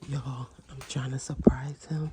Y'all, I'm trying to surprise him.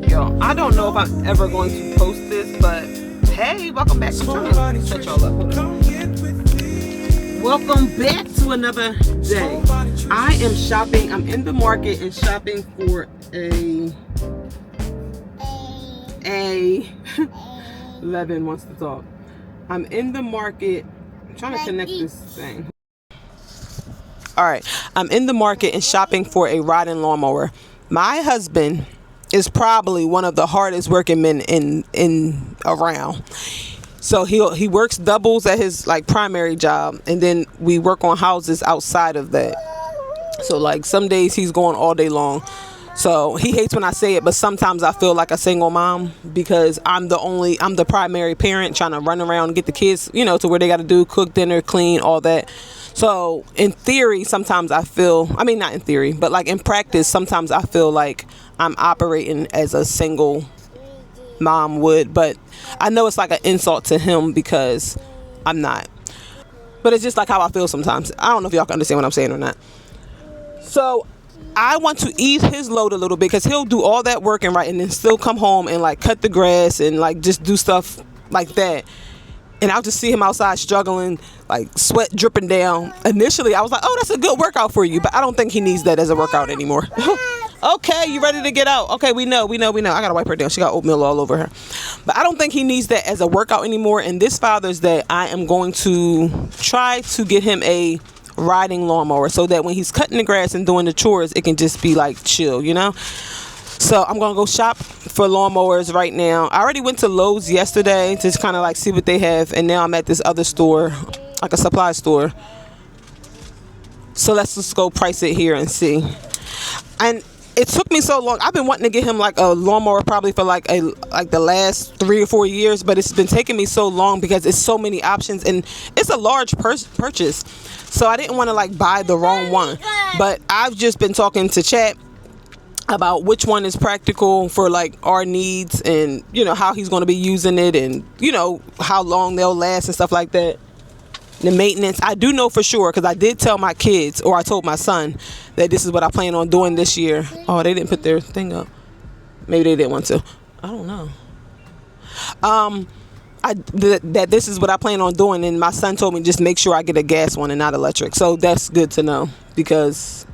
Yo, I don't know if I'm ever going to post this, but hey, welcome back. I'm trying to set y'all up. Hold on. Welcome back to another day. I am shopping. I'm in the market and shopping for a 11 wants to talk. I'm in the market. I'm trying to connect this thing. All right. I'm in the market and shopping for a riding lawnmower. My husband is probably one of the hardest working men in around. So he works doubles at his like primary job, and then we work on houses outside of that. So like some days he's going all day long. So he hates when I say it, but sometimes I feel like a single mom because I'm the primary parent trying to run around and get the kids, to where they got to do cook dinner, clean, all that. So in theory, sometimes I feel, not in theory, but like in practice, sometimes I feel like I'm operating as a single mom would, but I know it's like an insult to him because I'm not. But it's just like how I feel sometimes. I don't know if y'all can understand what I'm saying or not. So I want to ease his load a little bit because he'll do all that work and then still come home and like cut the grass and like just do stuff like that. And I'll just see him outside struggling, like sweat dripping down. Initially, I was like, oh, that's a good workout for you. But I don't think he needs that as a workout anymore. Okay, you ready to get out? Okay, we know. I got to wipe her down. She got oatmeal all over her. But I don't think he needs that as a workout anymore. And this Father's Day, I am going to try to get him a riding lawnmower so that when he's cutting the grass and doing the chores, it can just be like chill, So I'm going to go shop for lawnmowers right now. I already went to Lowe's yesterday to just kind of like see what they have. And now I'm at this other store, like a supply store. So let's just go price it here and see. And it took me so long. I've been wanting to get him like a lawnmower probably for like the last 3 or 4 years. But it's been taking me so long because it's so many options. And it's a large purchase. So I didn't want to like buy the wrong one. But I've just been talking to Chat about which one is practical for like our needs and how he's going to be using it and how long they'll last and stuff like that. The maintenance, I do know for sure because I did tell my kids, or I told my son, that this is what I plan on doing this year. Oh, they didn't put their thing up. Maybe they didn't want to. I don't know. That this is what I plan on doing, and my son told me just make sure I get a gas one and not electric. So that's good to know because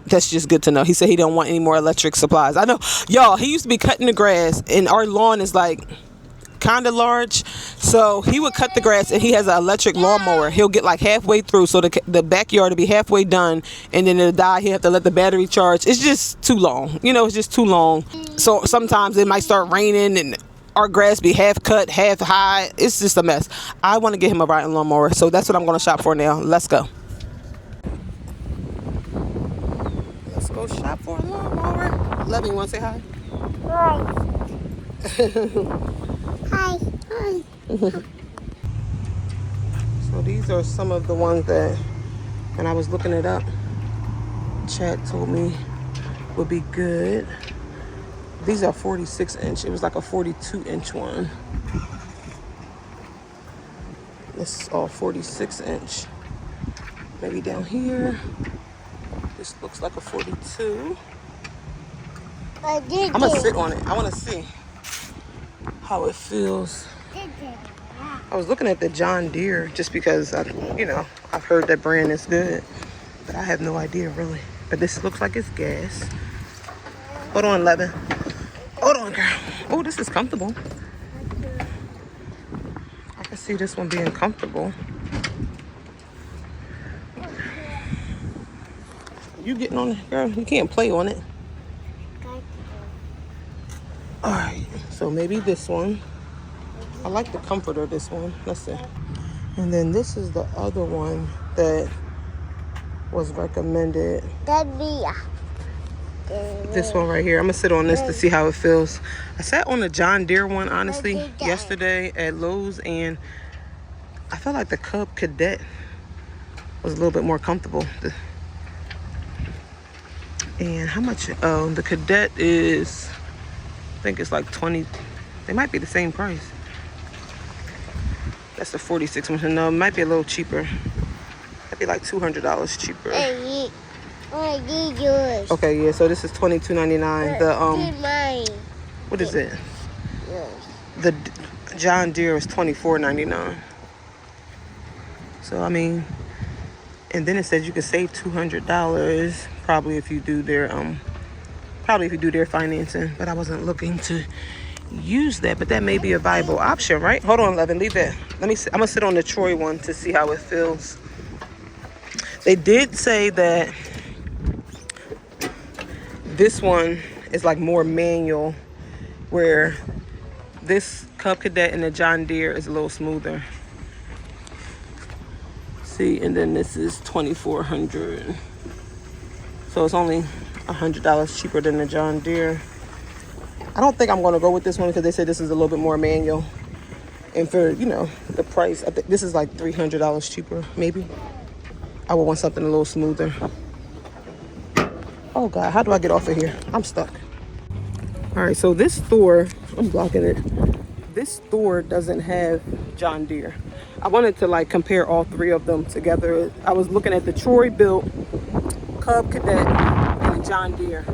that's just good to know. He said he don't want any more electric supplies. I know, y'all, he used to be cutting the grass and our lawn is like kind of large. So he would cut the grass and he has an electric lawnmower. He'll get like halfway through. So the backyard will be halfway done and then it'll die. He'll have to let the battery charge. It's just too long. It's just too long. So sometimes it might start raining and our grass be half cut, half high. It's just a mess. I want to get him a riding lawnmower. So that's what I'm going to shop for now. Let's go. Let's go shop for a lawnmower. Love you. Want to say hi? Hi. Hi. So these are some of the ones that, when I was looking it up, Chad told me would be good. These are 46 inch. It was like a 42 inch one. This is all 46 inch. Maybe down here. This looks like a 42. I'm gonna sit on it. I want to see how it feels. I was looking at the John Deere just because I've heard that brand is good, but I have no idea really. But this looks like it's gas. Hold on, Levin. Hold on, girl. Oh, this is comfortable. I can see this one being comfortable. You getting on it, girl? You can't play on it. All right, so maybe this one. I like the comfort of this one. Let's see. And then this is the other one that was recommended. This one right here. I'm gonna sit on this to see how it feels. I sat on the John Deere one, honestly, yesterday at Lowe's, and I felt like the Cub Cadet was a little bit more comfortable. And how much? Oh, the Cadet is, I think it's like 20. They might be the same price. That's the 46 inch. No, it might be a little cheaper. Might be like $200 cheaper. Yours. Okay, yeah. So this is $22.99. The Mine. what is it? Yours. The John Deere is $24.99. So I mean, and then it says you can save $200 probably if you do their financing. But I wasn't looking to use that, but that may be a viable option, right? Hold on, Levin, leave that. Let me see. I'm gonna sit on the Troy one to see how it feels. They did say that this one is like more manual, where this Cub Cadet and the John Deere is a little smoother. See, and then this is $2,400. So it's only $100 cheaper than the John Deere. I don't think I'm gonna go with this one because they said this is a little bit more manual. And for, you know, the price, I think this is like $300 cheaper, maybe. I would want something a little smoother. Oh God, how do I get off of here? I'm stuck. All right, so this store, I'm blocking it. This store doesn't have John Deere. I wanted to like compare all three of them together. I was looking at the Troy built, Cub Cadet, and the John Deere.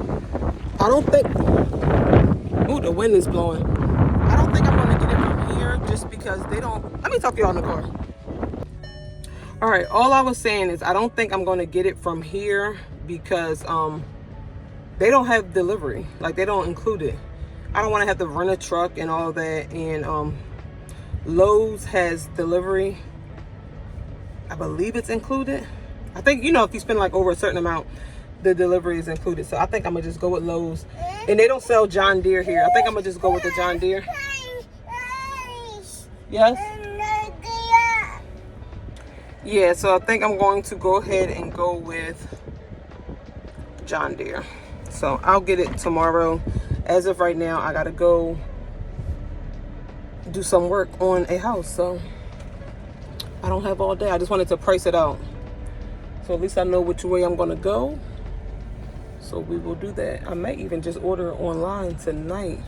I don't think, ooh, the wind is blowing. I don't think I'm gonna get it from here just because they don't, let me talk to y'all in the car. All right, all I was saying is I don't think I'm gonna get it from here because they don't have delivery. Like they don't include it. I don't wanna have to rent a truck and all that. And Lowe's has delivery. I believe it's included. I think, you know, if you spend like over a certain amount, the delivery is included. So I think I'm gonna just go with Lowe's. And they don't sell John Deere here. I think I'm gonna just go with the John Deere. Yes? Yeah, so I think I'm going to go ahead and go with John Deere. So I'll get it tomorrow. As of right now, I gotta go do some work on a house. So I don't have all day. I just wanted to price it out. So at least I know which way I'm gonna go. So we will do that. I may even just order online tonight.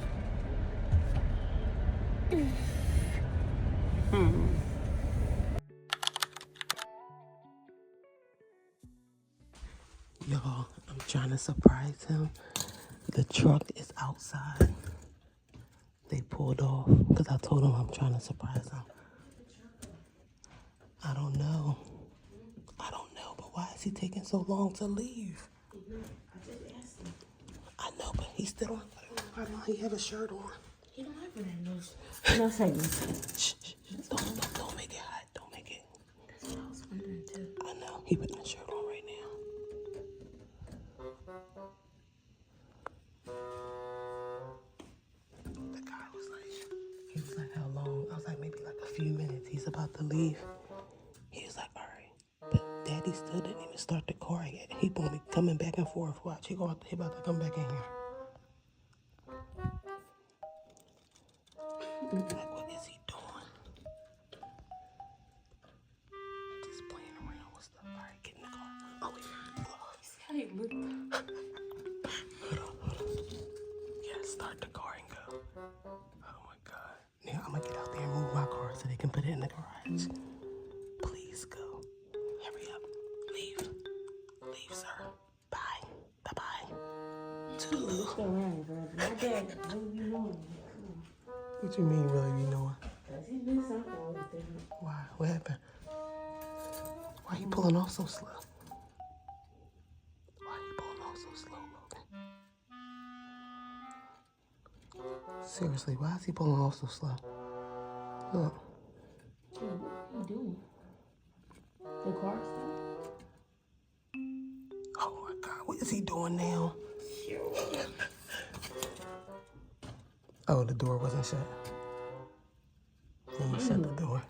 Y'all, I'm trying to surprise him. The truck is outside. They pulled off because I told him I'm trying to surprise him. I don't know. But why is he taking so long to leave? I know, but he still on. He have a shirt on. He don't have one of those. No seconds. Shh. Don't make it hot. Don't make it. That's what I was wondering too. I know. He putting a shirt on right now. The guy was like, how long? I was like, maybe like a few minutes. He's about to leave. He was like, all right. But Daddy still didn't even start the car yet. He won't be coming back and forth. Watch. He about to come back in here. Like, what is he doing? Just playing around with stuff. All right, get in the car. Oh, wait. Hey, look. Hold on. Yeah, start the car and go. Oh my God. Now I'm gonna get out there and move my car so they can put it in the garage. Please go. Hurry up. Leave, sir. Bye. Bye-bye. Toodaloo. Stay around, bro. My dad, what are you doing? What you mean, really, you know what? Cause he did something over there. Why? What happened? Why you pulling off so slow? Seriously, why is he pulling off so slow? Look. Dude, what are you doing? The car stuff? Oh my God, what is he doing now? Oh, the door wasn't shut. He shut the door.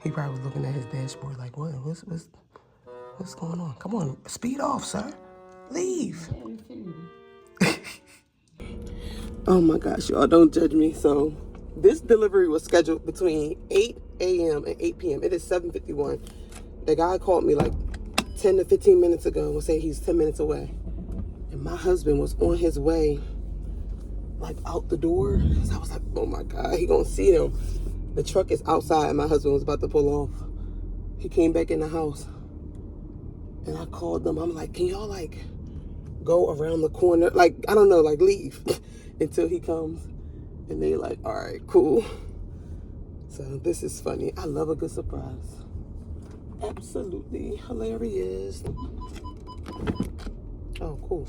He probably was looking at his dashboard like, what's going on? Come on, speed off, sir. Leave. Oh my gosh, y'all don't judge me. So this delivery was scheduled between 8 a.m. and 8 p.m. It is 7:51. The guy called me like 10 to 15 minutes ago and was saying he's 10 minutes away. And my husband was on his way, like out the door. So I was like, oh my God, he gonna see them. The truck is outside and my husband was about to pull off. He came back in the house and I called them. I'm like, can y'all like go around the corner? Like, I don't know, like leave until he comes. And they like, all right, cool. So this is funny. I love a good surprise. Absolutely hilarious. Oh, cool.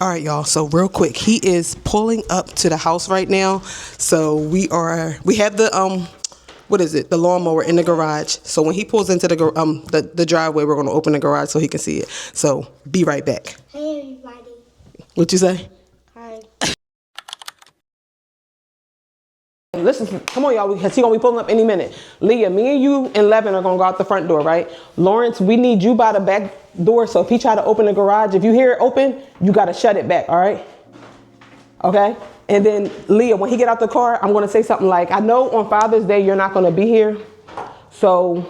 All right, y'all. So real quick, he is pulling up to the house right now. So we have the what is it? The lawnmower in the garage. So when he pulls into the driveway, we're gonna open the garage so he can see it. So be right back. Hey everybody. What you say? Hi. Listen, come on, y'all, because he's going to be pulling up any minute. Leah, me and you and Levin are going to go out the front door, right? Lawrence, we need you by the back door, so if he try to open the garage, if you hear it open, you got to shut it back, all right? Okay? And then, Leah, when he get out the car, I'm going to say something like, I know on Father's Day you're not going to be here, so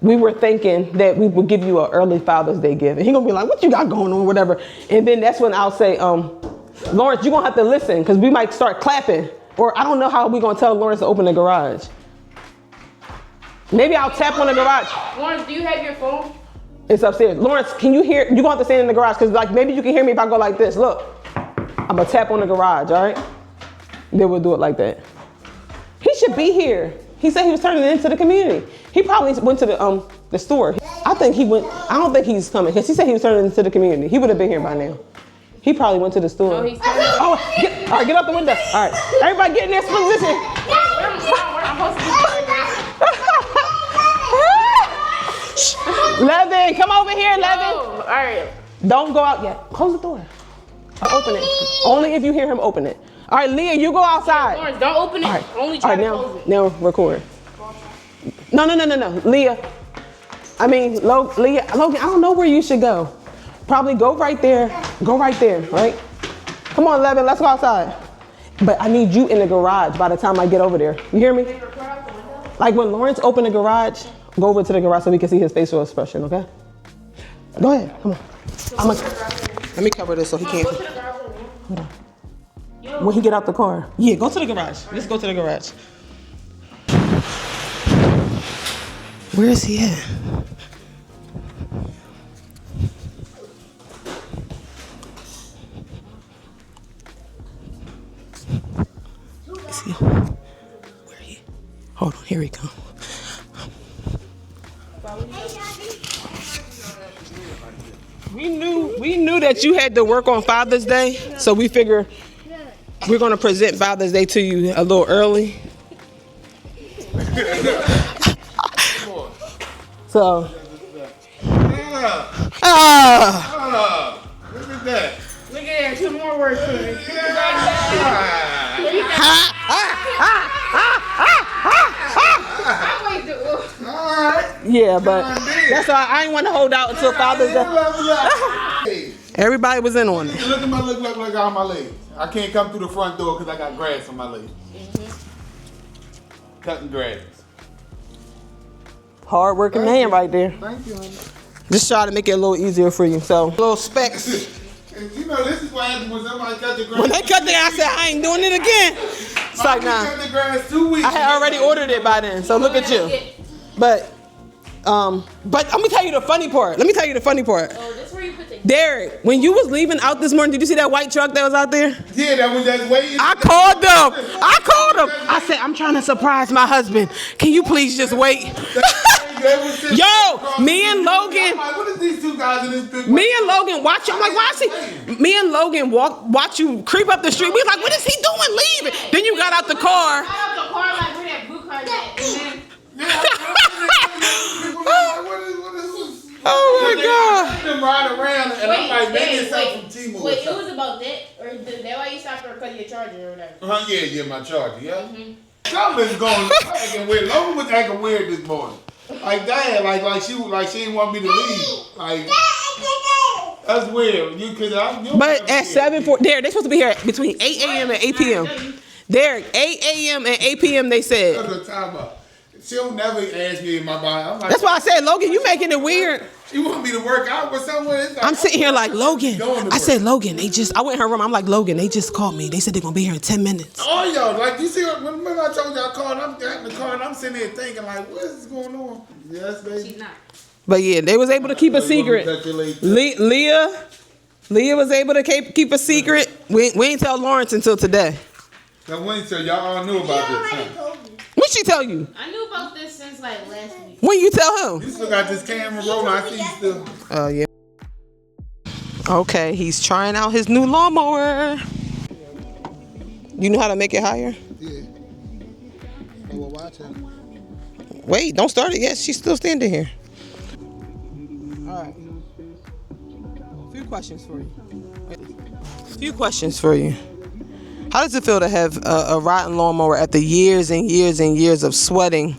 we were thinking that we would give you an early Father's Day gift. And he's going to be like, what you got going on, whatever. And then that's when I'll say, Lawrence, you're going to have to listen, because we might start clapping. Or I don't know how we're going to tell Lawrence to open the garage. Maybe I'll tap on the garage. Lawrence, do you have your phone? It's upstairs. Lawrence, can you hear? You're going to have to stand in the garage because like maybe you can hear me if I go like this. Look, I'm going to tap on the garage, all right? Then we'll do it like that. He should be here. He said he was turning it into the community. He probably went to the store. I think he went. I don't think he's coming because he said he was turning it into the community. He would have been here by now. He probably went to the store. Oh, he's coming. All right, get out the window. All right, everybody get in their position. Levin, come over here, Levin. Oh, all right. Don't go out yet. Close the door. I'll open it. Only if you hear him open it. All right, Leah, you go outside. Lawrence, don't open it. All right. Only try to close it. Now record. No. Leah. I mean, Logan, I don't know where you should go. Probably go right there. Go right there, right? Come on, Levin, let's go outside. But I need you in the garage by the time I get over there. You hear me? Like when Lawrence opened the garage, go over to the garage so we can see his facial expression, okay? Go ahead, come on. Let me cover this so he can't. Hold on. When he get out the car. Yeah, go to the garage. Let's go to the garage. Where is he at? Is he? Where he? Hold on, here he comes. We knew that you had to work on Father's Day, so we figure we're gonna present Father's Day to you a little early. So. Look at that. Look at that. Some more work for me. Yeah, but that's all. I ain't want to hold out until Father's Day. Everybody was in on it. Look at my look on my legs. I can't come through the front door because I got grass on my legs. Cutting grass. Hard working man right there. Thank you, honey. Just try to make it a little easier for you. So little specs. You know, this is what happens when somebody cut the grass. When they cut the grass, I said I ain't doing it again. It's like nah. Cut the grass 2 weeks. I had already ordered it by then. So look at you. But let me tell you the funny part. Oh, that's where you put the... Derek, when you was leaving out this morning, did you see that white truck that was out there? Yeah, that was just waiting. I called them. I said, I'm trying to surprise my husband. Can you please just wait? Yo, me and Logan. What is these two guys in this big? Me and Logan watch you. I'm like, why is he? Me and Logan watch you creep up the street. We was like, what is he doing leaving? Then you got out the car. I got out the car like where that blue car at. Oh my God. Them ride around and I'm like, maybe it's something from T-Mobile. Wait, it was about that? Or that why you stopped her because of your charger or whatever? Yeah, my charger, yeah. Something's going acting weird. Logan was acting weird this morning. Like that, like she didn't want me to leave. Like that's weird. But at 7:40, they're supposed to be here between 8 a.m. and 8 p.m. Derek, 8 a.m. and 8 p.m. they said. Time up. she'll never ask me in my body. I'm like, That's why I said, Logan, you making it weird. You want me to work out with someone? It's like, I'm sitting here like, Logan. I said, work. Logan, I went in her room. I'm like, Logan, they just called me. They said they're going to be here in 10 minutes. Oh, yo, like, you see, when I told you I called, I'm in the car and I'm sitting there thinking, like, what is going on? Yes, baby. She's not. But yeah, they was able to keep a secret. Leah was able to keep a secret. We ain't tell Lawrence until today. Now, when so y'all all knew about this, huh? What she tell you? I knew about this since like last week. When you tell him? You still got this camera rolling. I see you still. Oh, yeah. Okay, he's trying out his new lawnmower. You know how to make it higher? Yeah. I will watch it. Wait, don't start it yet. She's still standing here. All right. A few questions for you. How does it feel to have a rotten lawnmower after years and years and years of sweating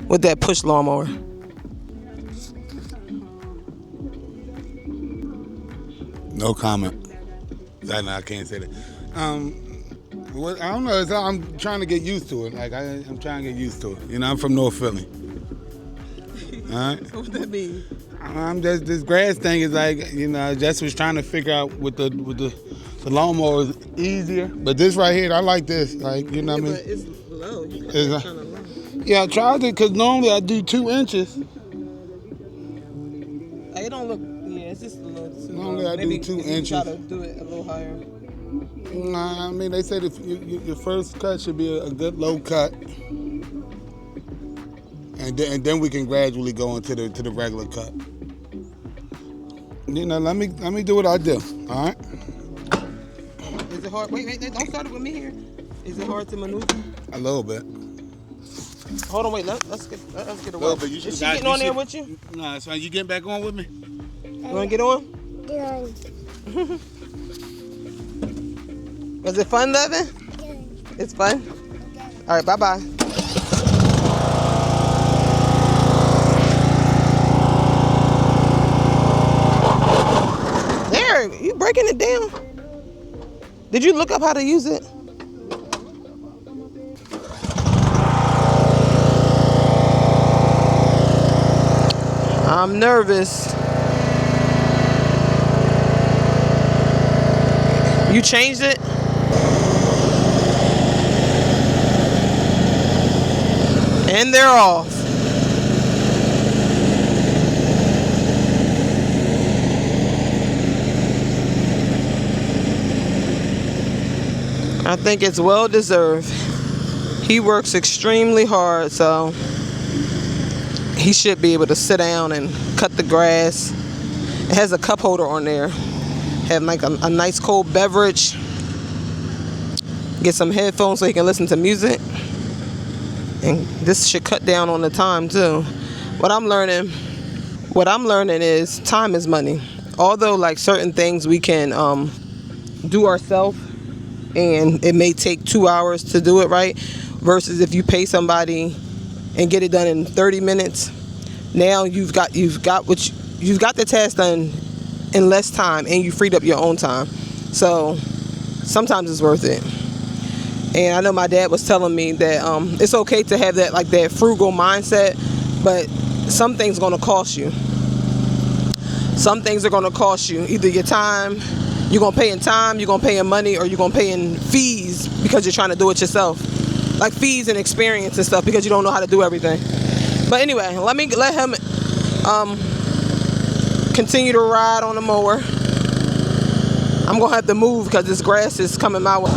with that push lawnmower? No comment. I can't say that. I don't know. I'm trying to get used to it. Like I'm trying to get used to it. You know, I'm from North Philly. All right. What does that mean? I'm just this grass thing is like, you know, I just was trying to figure out with the lawnmower is easier. But this right here, I like this. Like, you know what I mean? But it's low. It's kind of low. Yeah, I tried it because normally I do 2 inches. It don't look. Yeah, it's just a little too. Normally I do 2 inches. Try to do it a little higher. Nah, I mean they said if your first cut should be a good low cut, and then we can gradually go into the regular cut. You know, let me do what I do. All right. Is it hard? Wait, don't start it with me here. Is it hard to maneuver? A little bit. Hold on, wait. Let's get away. But Is she getting on there with you? Nah, so you getting back on with me? You want to get on? Yeah. Was it fun, Levin? It's fun? All right, bye-bye. There, you breaking it down. Did you look up how to use it? I'm nervous. You changed it? And they're off. I think it's well deserved. He works extremely hard, so he should be able to sit down and cut the grass. It has a cup holder on there. Have like a nice cold beverage. Get some headphones so he can listen to music. And this should cut down on the time too. What I'm learning is time is money. Although like certain things we can do ourselves, and it may take 2 hours to do it right, versus if you pay somebody and get it done in 30 minutes. Now you've got the task done in less time, and you freed up your own time. So sometimes it's worth it. And I know my dad was telling me that it's okay to have that frugal mindset, but some things are going to cost you. Some things are going to cost you either your time. You're going to pay in time, you're going to pay in money, or you're going to pay in fees because you're trying to do it yourself. Like fees and experience and stuff because you don't know how to do everything. But anyway, let him continue to ride on the mower. I'm going to have to move because this grass is coming my way.